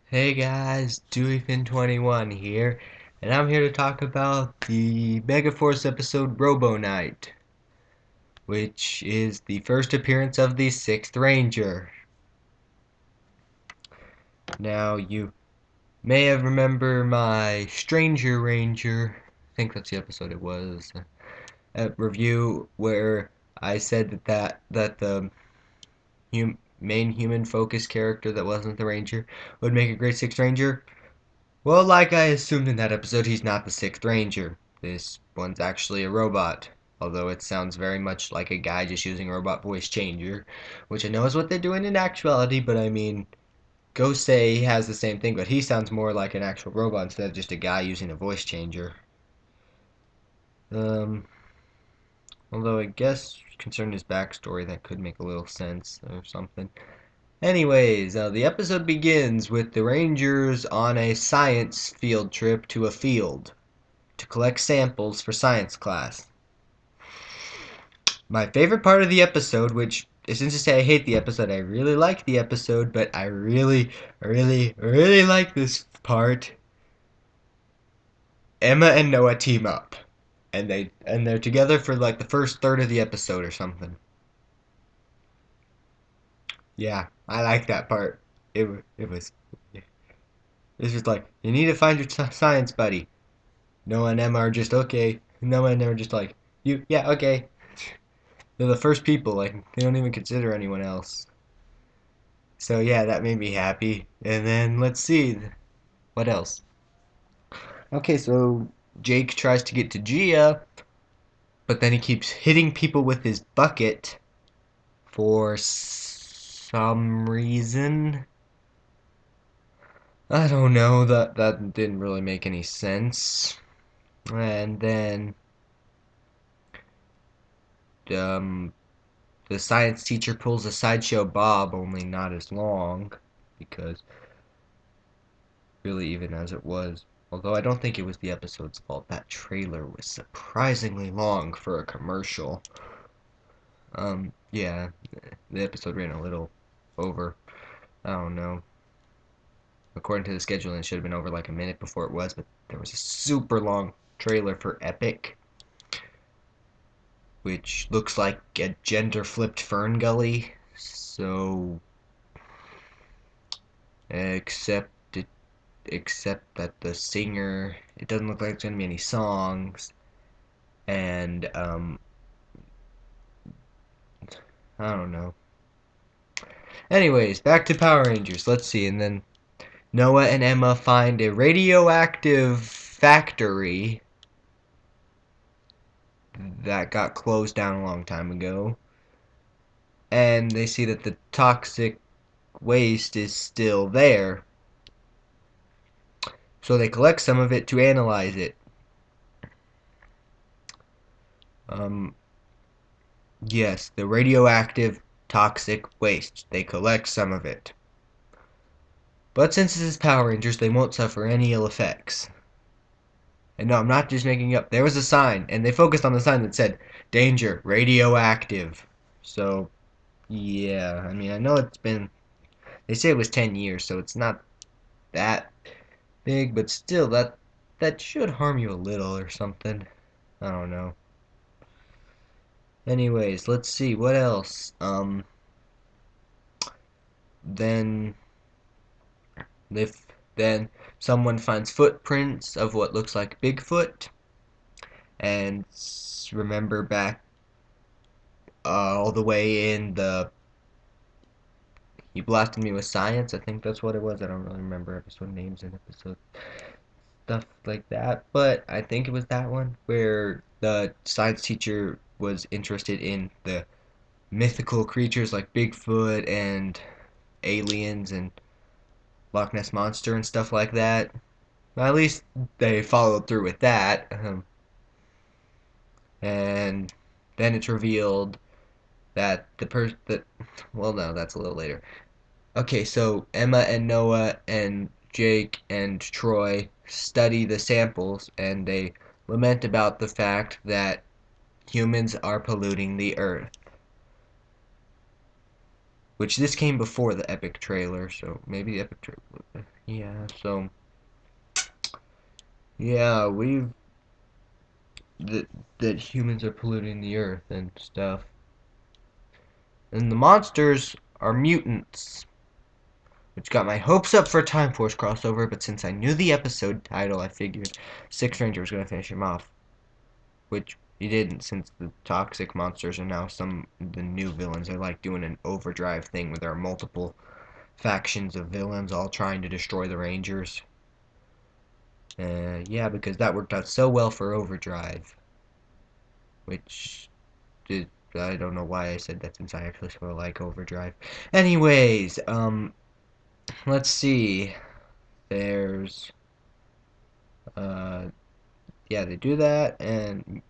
Hey guys, DeweyFin21 here, and I'm here to talk about the Megaforce episode Robo Night, which is the first appearance of the 6th Ranger. Now, you may have remember my Stranger Ranger, I think that's the episode it was, review where I said that the main human focused character that wasn't the Ranger would make a great 6th Ranger. Well, like I assumed in that episode, he's not the 6th Ranger. This one's actually a robot. Although it sounds very much like a guy just using a robot voice changer. Which I know is what they're doing in actuality, but I mean, go say he has the same thing, but he sounds more like an actual robot instead of just a guy using a voice changer. Um, Although I guess, concerning his backstory, that could make a little sense or something. Anyways, the episode begins with the Rangers on a science field trip to a field to collect samples for science class. My favorite part of the episode, which isn't to say I hate the episode, I really like the episode, but I really like this part. Emma and Noah team up, and they're together for like the first third of the episode or something. Yeah, I like that part. It was it's just like you need to find your science buddy. Noah and Emma are just okay. Noah and Emma are just like you. Yeah, okay. They're the first people. Like they don't even consider anyone else. So yeah, that made me happy. And then let's see what else. Okay, so Jake tries to get to Gia, but then he keeps hitting people with his bucket for some reason. I don't know. That didn't really make any sense. And then um the science teacher pulls a sideshow Bob, only not as long because really even as it was. Although I don't think it was the episode's fault. That trailer was surprisingly long for a commercial. Yeah, the episode ran a little over. I don't know. According to the scheduling, it should have been over like a minute before it was, but there was a super long trailer for Epic, which looks like a gender flipped Fern Gully. So, except it, except that the singer, it doesn't look like there's gonna be any songs, and I don't know. Anyways, back to Power Rangers. Let's see, and then Noah and Emma find a radioactive factory that got closed down a long time ago. And they see that the toxic waste is still there. So they collect some of it to analyze it. Um, yes, the radioactive toxic waste. They collect some of it. But since this is Power Rangers, they won't suffer any ill effects. And no, I'm not just making it up. There was a sign, and they focused on the sign that said, Danger, radioactive. So, yeah, I mean, I know it's been, they say it was 10 years, so it's not that big, but still, that should harm you a little or something. I don't know. Anyways, let's see, what else? Then, if, then someone finds footprints of what looks like Bigfoot, and remember back all the way in the he blasted me with science. I think that's what it was. I don't really remember episode names and episode stuff like that, but I think it was that one where the science teacher was interested in the mythical creatures like Bigfoot and aliens and Loch Ness Monster and stuff like that. Well, at least they followed through with that. And then it's revealed that the person that well, no, that's a little later. Okay, so Emma and Noah and Jake and Troy study the samples and they lament about the fact that humans are polluting the earth. Which this came before the epic trailer, so maybe the epic trailer. Yeah, so yeah, we've that that humans are polluting the earth and stuff. And the monsters are mutants, which got my hopes up for a Time Force crossover, but since I knew the episode title, I figured Sixth Ranger was gonna finish him off. Which he didn't, since the toxic monsters are now some of the new villains. They're like doing an overdrive thing where there are multiple factions of villains all trying to destroy the Rangers. Yeah, because that worked out so well for Overdrive, which did, I don't know why I said that since I actually sort of like Overdrive. Anyways, let's see. There's, uh, yeah, they do that, and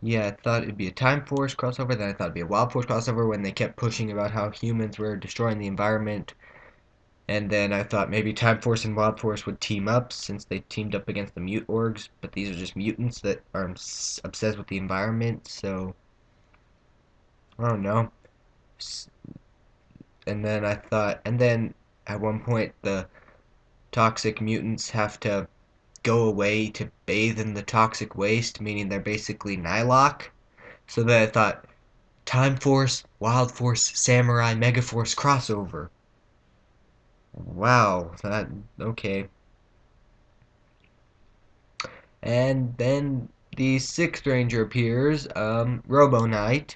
yeah, I thought it'd be a Time Force crossover, then I thought it'd be a Wild Force crossover when they kept pushing about how humans were destroying the environment. And then I thought maybe Time Force and Wild Force would team up since they teamed up against the Mute Orgs, but these are just mutants that are obsessed with the environment, so I don't know. And then I thought, and then at one point the toxic mutants have to go away to bathe in the toxic waste, meaning they're basically Nylok. So then I thought, Time Force, Wild Force, Samurai, Megaforce crossover. Wow, that okay. And then the sixth ranger appears, Robo Knight.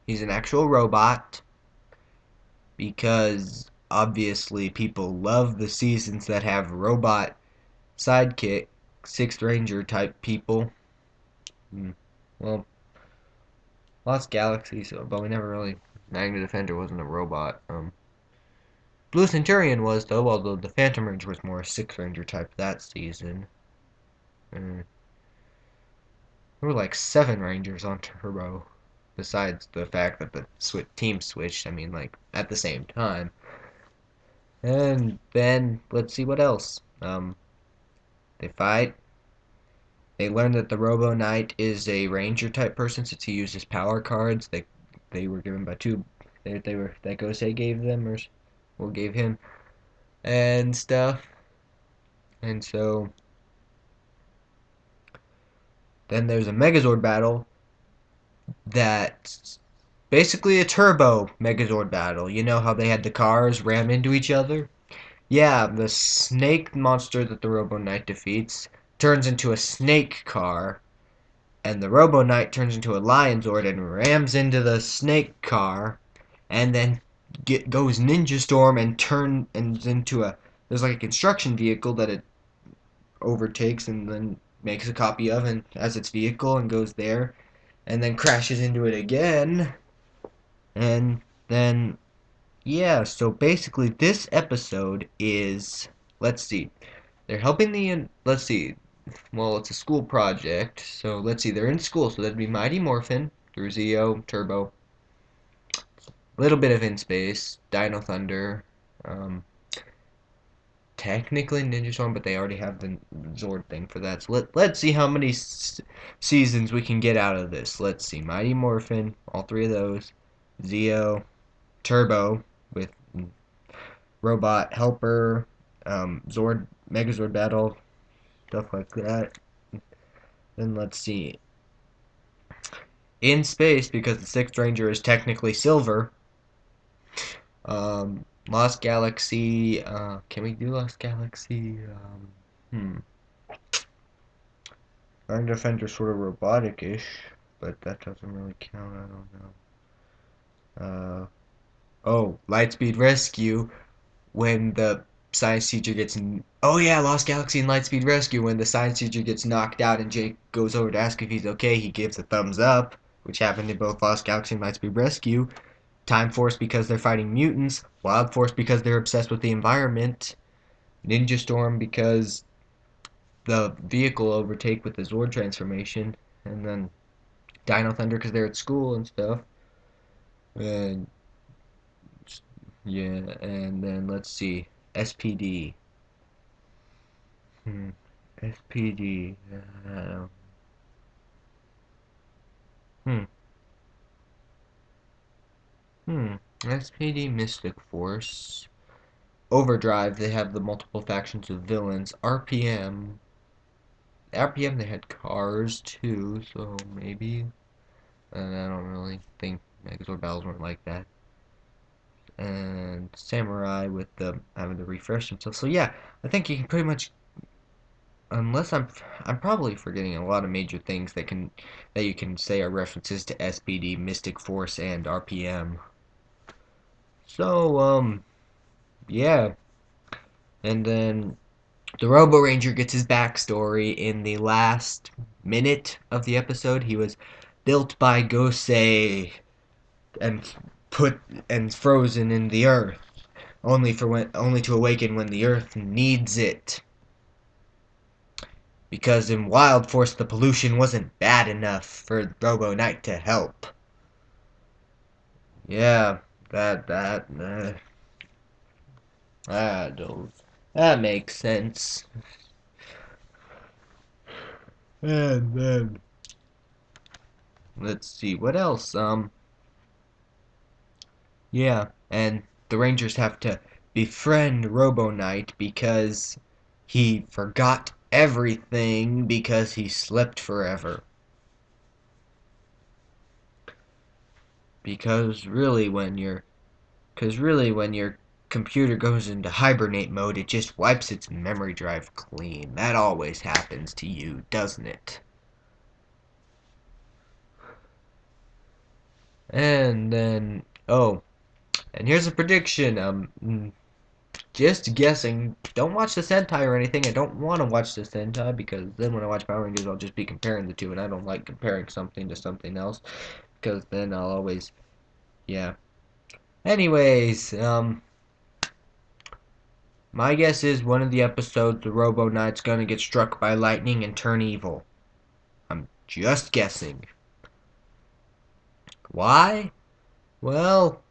He's an actual robot because obviously people love the seasons that have robot sidekick, sixth ranger type people. Hmm. Well, Lost Galaxy, so but we never really. Magna Defender wasn't a robot. Blue Centurion was though, although the Phantom Ranger was more a sixth ranger type that season. Uh, there were like 7 Rangers on Turbo, besides the fact that the team switched. I mean, like at the same time. And then let's see what else. They fight. They learn that the Robo Knight is a Ranger type person since he uses power cards. They were given by two. They were that Gosei gave them or gave him and stuff. And so then there's a Megazord battle that's basically a turbo Megazord battle. You know how they had the cars ram into each other? Yeah, the snake monster that the Robo Knight defeats turns into a snake car, and the Robo Knight turns into a Lion Zord and rams into the snake car, and then goes Ninja Storm and turns into a. There's like a construction vehicle that it overtakes and then makes a copy of and as its vehicle and goes there, and then crashes into it again, and then yeah. So basically, this episode is, let's see, they're helping let's see. Well, it's a school project, so let's see. They're in school, so that'd be Mighty Morphin through Zeo, Turbo, a little bit of In Space, Dino Thunder, um, technically Ninja Storm, but they already have the Zord thing for that. So let's see how many seasons we can get out of this. Let's see. Mighty Morphin, all 3 of those. Zeo, Turbo with Robot Helper, Zord, Megazord Battle, stuff like that. Then let's see. In Space, because the Sixth Ranger is technically Silver. Lost Galaxy. Can we do Lost Galaxy? Iron Defender's sort of robotic-ish, but that doesn't really count. I don't know. Oh, Lightspeed Rescue when the science teacher gets. Oh yeah, Lost Galaxy and Lightspeed Rescue when the science teacher gets knocked out and Jake goes over to ask if he's okay. He gives a thumbs up, which happened in both Lost Galaxy and Lightspeed Rescue. Time Force because they're fighting mutants. Wild Force because they're obsessed with the environment. Ninja Storm because the vehicle overtake with the Zord transformation, and then Dino Thunder because they're at school and stuff. And yeah, and then let's see, SPD. Hmm. SPD. Hmm. Hmm. SPD Mystic Force. Overdrive, they have the multiple factions of villains. RPM, they had cars too, so maybe. And I don't really think Megazord battles weren't like that. And Samurai with the having to refresh himself. So yeah, I think you can pretty much, unless I'm probably forgetting a lot of major things that you can say are references to SPD, Mystic Force, and RPM. So yeah, and then the Robo Ranger gets his backstory in the last minute of the episode. He was built by Gosei and put and frozen in the earth, only to awaken when the earth needs it. Because in Wild Force the pollution wasn't bad enough for Robo Knight to help. Yeah, that that makes sense. And then let's see what else. Yeah, and the Rangers have to befriend Robo Knight because he forgot everything because he slept forever. Because really when your computer goes into hibernate mode, it just wipes its memory drive clean. That always happens to you, doesn't it? And then, oh, and here's a prediction. Just guessing. Don't watch the Sentai or anything. I don't want to watch the Sentai because then when I watch Power Rangers, I'll just be comparing the two, and I don't like comparing something to something else because then I'll always, yeah. Anyways, my guess is one of the episodes the Robo Knight's gonna get struck by lightning and turn evil. I'm just guessing. Why? Well,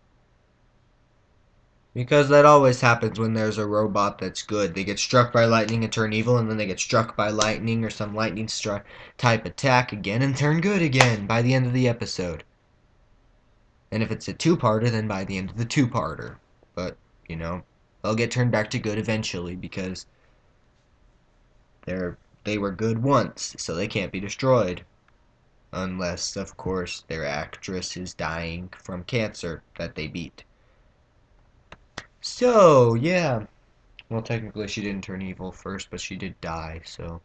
because that always happens when there's a robot that's good. They get struck by lightning and turn evil, and then they get struck by lightning or some lightning strike type attack again and turn good again by the end of the episode. And if it's a two-parter, then by the end of the two-parter. But, you know, they'll get turned back to good eventually because they were good once, so they can't be destroyed. Unless, of course, their actress is dying from cancer that they beat. So, yeah. Well, technically she didn't turn evil first, but she did die, so.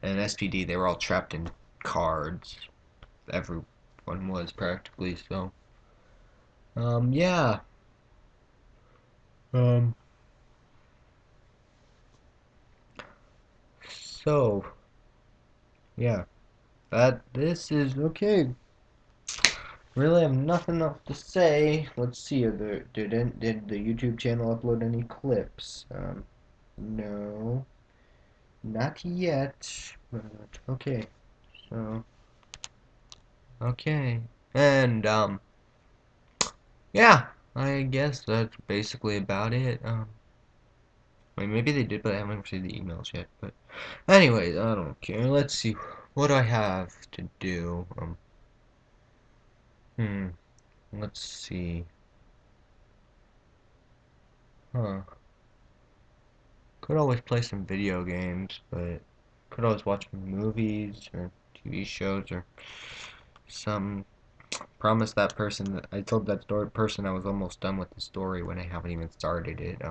And SPD, they were all trapped in cards. Everyone was practically, so. Yeah. Um, so, yeah. This is okay. Really have nothing else to say. Let's see, did the YouTube channel upload any clips? No. Not yet, but okay. So, okay. And, yeah, I guess that's basically about it. Wait, maybe they did, but I haven't received the emails yet. But, anyways, I don't care. Let's see. What do I have to do? Hmm. Let's see. Huh. Could always play some video games, but could always watch movies or TV shows or some. Promised that person that I told that story person I was almost done with the story when I haven't even started it.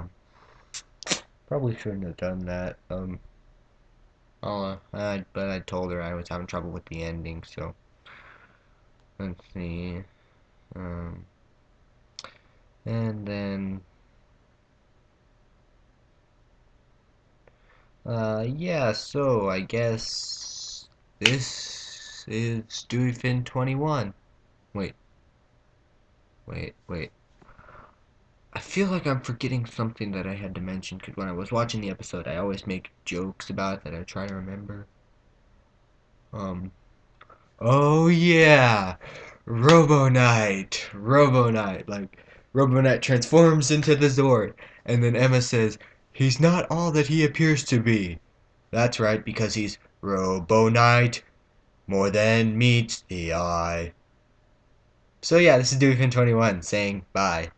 Probably shouldn't have done that. But I told her I was having trouble with the ending, so let's see. Um, and then, yeah. So I guess this is Stewie 21. Wait, wait. I feel like I'm forgetting something that I had to mention because when I was watching the episode, I always make jokes about it that I try to remember. Um, oh yeah, Robo Knight. Like Robo Knight transforms into the Zord, and then Emma says, "He's not all that he appears to be." That's right, because he's Robo Knight, more than meets the eye. So yeah, this is Doofin21 saying bye.